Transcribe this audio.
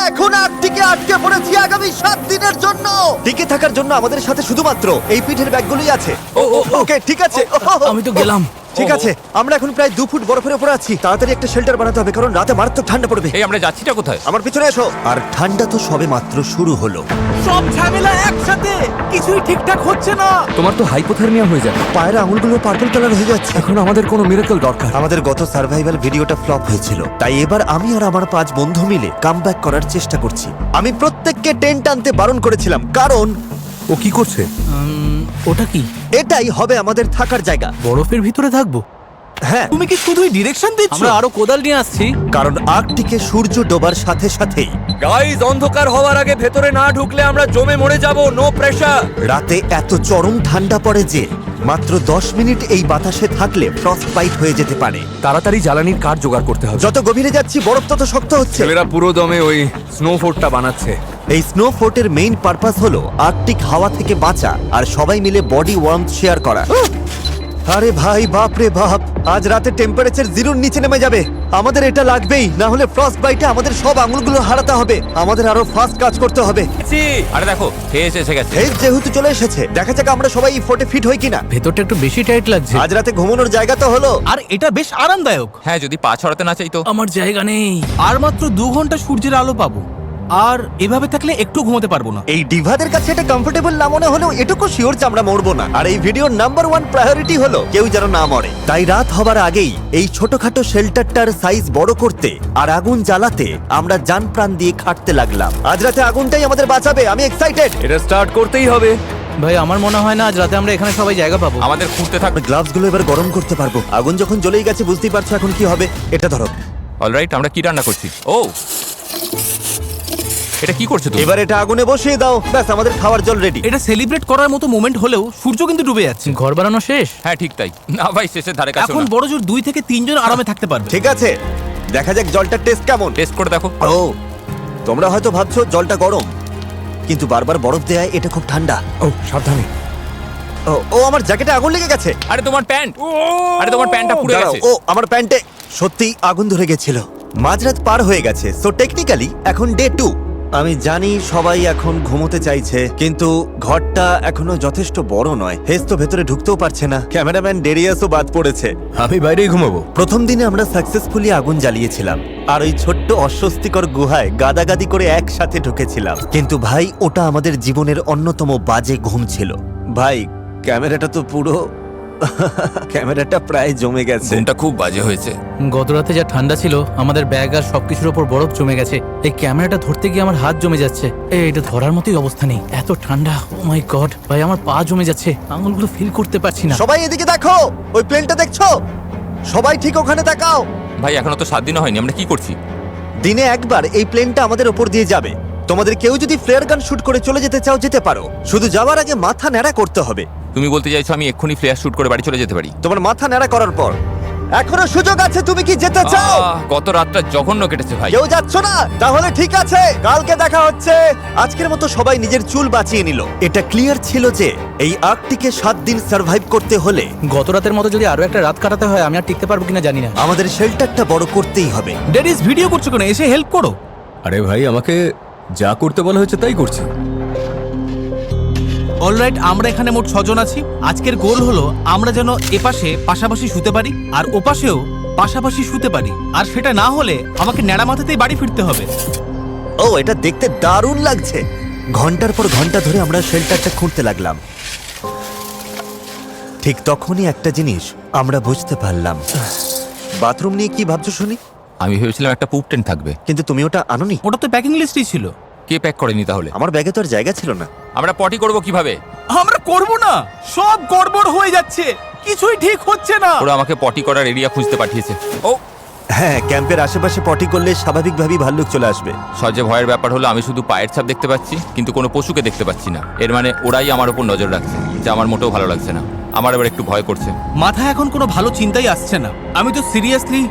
এখন আটটিকে আটকে পড়েছি আগামী 7 দিনের জন্য। টিকে থাকার জন্য আমাদের সাথে শুধুমাত্র এই পিঠের ব্যাগগুলোই আছে। ওকে ঠিক আছে। আমি তো গেলাম। ঠিক আছে, আমরা এখন প্রায় 2 ফুট বরফের উপরে আছি। তাড়াতাড়ি একটা শেল্টার বানাতে হবে, কারণ রাতে মারাত্মক ঠান্ডা পড়বে। এই আমরা যাচ্ছিটা কোথায়? আমার পিছনে এসো। আর ঠান্ডা তো সবে মাত্র শুরু হলো। সব ঝামেলা একসাথে, কিছুই ঠিকঠাক হচ্ছে না। তোমার তো হাইপোথার্মিয়া হয়ে যাবে। পায়ের আঙুলগুলো পার্পল কালার হয়ে যাচ্ছে। এখন আমাদের কোনো মিরাকল দরকার। আমাদের গত সার্ভাইভাল ভিডিওটা ফ্লপ হয়েছিল, তাই এবার আমি আর আমার 5 বন্ধু মিলে কামব্যাক করার চেষ্টা করছি। আমি প্রত্যেককে টেন্ট আনতে বারণ করেছিলাম, কারণ ও কি করছে? ওটা কি? এটাই হবে আমাদের থাকার জায়গা। বরফের ভিতরে থাকবো? হ্যাঁ, তুমি কি শুধুই ডিরেকশন দিচ্ছ? আমরা আরো কোদাল নিয়ে আসছি। কারণ আর্কটিকে সূর্য ডোবার সাথে সাথেই গাইস, অন্ধকার হওয়ার আগে ভেতরে না ঢুকলে আমরা জমে মরে যাব। No pressure. রাতে এত চরম ঠান্ডা পড়ে যে মাত্র 10 মিনিট এই বাতাসে থাকলে ফ্রস্ট বাইট হয়ে যেতে পারে। তাড়াতাড়ি জ্বালানির কাঠ জোগাড় করতে হবে। যত গভীরে যাচ্ছি বরফ তত শক্ত হচ্ছে। ছেলেরা পুরো দমে ওই স্নো ফোর্টটা বানাচ্ছে। এই স্নো ফোর্টের মেইন পারপাস হলো আর্কটিক হাওয়া থেকে বাঁচা আর সবাই মিলে বডি ওয়ার্মথ শেয়ার করা। আরে ভাই, বাপ রে বাপ, আজ রাতে টেম্পারেচার 0-র নিচে নেমে যাবে। আমাদের এটা লাগবেই, না হলে ফ্রস্ট বাইটে আমাদের সব আঙুলগুলো হারাতে হবে। আমাদের আরো ফাস্ট কাজ করতে হবে। আরে দেখো, ফেস এসে গেছে। এই যেহেতু চলে এসেছে, দেখা যাক আমরা সবাই এই ফোর্টে ফিট হই কিনা। ভেতরটা একটু বেশি টাইট লাগছে। আজ রাতে ঘুমানোর জায়গা তো হলো। আর এটা বেশ আরামদায়ক। হ্যাঁ, যদি পা ছড়াতে না চাইতো। আমার জায়গা নেই। আর মাত্র 2 ঘন্টা সূর্যের আলো পাবো, আর এভাবে থাকলে একটু ঘুমোতে পারবো না। এই ডিভাদের কাছে এটা কমফোর্টেবল না মনে হলেও এটুকু শিওর যে আমরা মরবো না। আর এই ভিডিওর নাম্বার 1 প্রায়োরিটি হলো কেউ যেন না মরে। তাই রাত হবার আগেই এই ছোটখাটো শেল্টারটার সাইজ বড় করতে আর আগুন জ্বালাতে আমরা জান প্রাণ দিয়ে খাটতে লাগলাম। আজ রাতে আগুনটাই আমাদের বাঁচাবে। আমি এক্সাইটেড। এটা স্টার্ট করতেই হবে। ভাই, আমার মনে হয় না আজ রাতে আমরা এখানে সবাই জায়গা পাবো। আমাদের খুঁড়তে থাকবে। গ্লাভস গুলো এবার গরম করতে পারবো। আগুন যখন জ্বলেই গেছে বুঝতেই পারছো এখন কি হবে। এটা ধরো। অলরাইট, আমরা কি রান্না করছি? ও, এটা কি করছো তুমি? এবার এটা আগুনে বসিয়ে দাও। ব্যাস, আমাদের খাওয়ার জল রেডি। এটা সেলিব্রেট করার মতো মোমেন্ট হলেও সূর্য কিন্তু ডুবে যাচ্ছে। ঘর বানানো শেষ। হ্যাঁ ঠিক তাই। না ভাই, শেষের ধারে কাছে এখন বড় জোর 2 থেকে 3 জন আরামে থাকতে পারবে। ঠিক আছে, দেখা যাক জলটার টেস্ট কেমন। টেস্ট করে দেখো। ও, তোমরা হয়তো ভাবছো জলটা গরম, কিন্তু বারবার বরফ দেয়ায় এটা খুব ঠান্ডা। ও সাবধানে। ও, আমার জ্যাকেটে আগুন লেগে গেছে। আরে তোমার প্যান্ট, আরে তোমার প্যান্টটা পুড়ে দাঁড়াও, গেছে। ও আমার প্যান্টে সত্যি আগুন ধরে গেছিল। মাঝরাত পার হয়ে গেছে, সো টেকনিক্যালি এখন ডে 2। আমি জানি সবাই এখন ঘুমোতে চাইছে, কিন্তু ঘরটা এখনো যথেষ্ট বড় নয়। হেস তো ভেতরে ঢুকতেও পারছে না। ক্যামেরাম্যান ডেরিয়াসও বাদ পড়েছে। আমি বাইরেই ঘুমাবো। প্রথম দিনে আমরা সাকসেসফুলি আগুন জ্বালিয়েছিলাম আর ওই ছোট্ট অস্বস্তিকর গুহায় গাদাগাদি করে একসাথে ঢুকেছিলাম। কিন্তু ভাই, ওটা আমাদের জীবনের অন্যতম বাজে ঘুম ছিল। ভাই, ক্যামেরাটা তো পুরো ক্যামেরাটা প্রায় জমে গেছে। ঘুমটা খুব বাজে হয়েছে। গত রাতে যা ঠান্ডা ছিল, আমাদের ব্যাগ আর সবকিছুর উপর বরফ জমে গেছে। এই ক্যামেরাটা ধরতে গিয়ে আমার হাত জমে যাচ্ছে। এটা ধরার মতোই অবস্থা নেই, এত ঠান্ডা। ও মাই গড ভাই, আমার পা জমে যাচ্ছে, আঙুলগুলো ফিল করতে পারছি না। সবাই এদিকে দেখো, ওই প্লেনটা দেখছো? সবাই ঠিক ওখানে তাকাও। ভাই, এখনো তো 7 দিনও হয়নি, আমরা কি করছি? দিনে একবার এই প্লেনটা আমাদের ওপর দিয়ে যাবে। তোমাদের কেউ যদি ফ্লেয়ার গান শুট করে চলে যেতে চাও যেতে পারো, শুধু যাওয়ার আগে মাথা ন্যাড়া করতে হবে। তুমি বলতে চাইছো আমি এক্ষুনি ফ্লেয়ার শুট করে বাড়ি চলে যেতে পারি? তোমার মাথা ন্যাড়া করার পর এখনো সুযোগ আছে। তুমি কি যেতে চাও? গত রাতটা জঘন্য কেটেছে ভাই। কেউ যাচ্ছ না? তাহলে ঠিক আছে, কালকে দেখা হচ্ছে। আজকের মতো সবাই নিজের চুল বাঁচিয়ে নিল। এটা ক্লিয়ার ছিল যে এই আর্কটিকে 7 দিন সার্ভাইভ করতে হলে গত রাতের মতো যদি আরো একটা রাত কাটাতে হয়, আমি আর টিকতে পারবো কিনা জানি না। আমাদের শেল্টারটা বড় করতেই হবে। ডেরিস, ভিডিও করছো কেন? এসে হেল্প করো। আরে ভাই, আমাকে যা করতে বলা হয়েছে তাই করছি। অলরাইট, আমরা এখানে মোট 6 জন আছি। আজকের গোল হলো আমরা যেন এপাশে পাশাপাশি শুতে পারি আর ওপাশেও পাশাপাশি শুতে পারি। আর সেটা না হলে আমাকে ন্যাড়া মাথাতেই বাড়ি ফিরতে হবে। ও, এটা দেখতে দারুণ লাগছে। ঘন্টার পর ঘন্টা ধরে আমরা শেল্টারটা খুঁড়তে লাগলাম। ঠিক তখনই একটা জিনিস আমরা বুঝতে পারলাম। বাথরুম নিয়ে কি ভাবছো শুনি? আমি ভেবেছিলাম একটা পুপ টেন্ট থাকবে। কিন্তু তুমি ওটা আনোনি। ওটা তো প্যাকিং লিস্টেই ছিল। কে প্যাক করেনি তাহলে? আমার ব্যাগে তো আর জায়গা ছিল না। আমরা পটি করব কিভাবে? আমরা করব না, সব গড়বড় হয়ে যাচ্ছে, কিছুই ঠিক হচ্ছে না। ওরা আমাকে পটি করার এরিয়া খুঁজতে পাঠিয়েছে। ও, হ্যাঁ, ক্যাম্পের আশেপাশে পটি করলে স্বাভাবিকভাবেই ভাল্লুক চলে আসবে। সবচেয়ে ভয়ের ব্যাপার হলো আমি শুধু পায়ের ছাপ দেখতে পাচ্ছি, কিন্তু কোনো পশুকে দেখতে পাচ্ছি না। এর মানে ওরাই আমার উপর নজর রাখছে, যা আমার মোটেও ভালো লাগছে না। আমার এবার একটু ভয় করছে। মাথায় এখন কোনো ভালো চিন্তাই আসছে না। আমি তো সিরিয়াসলি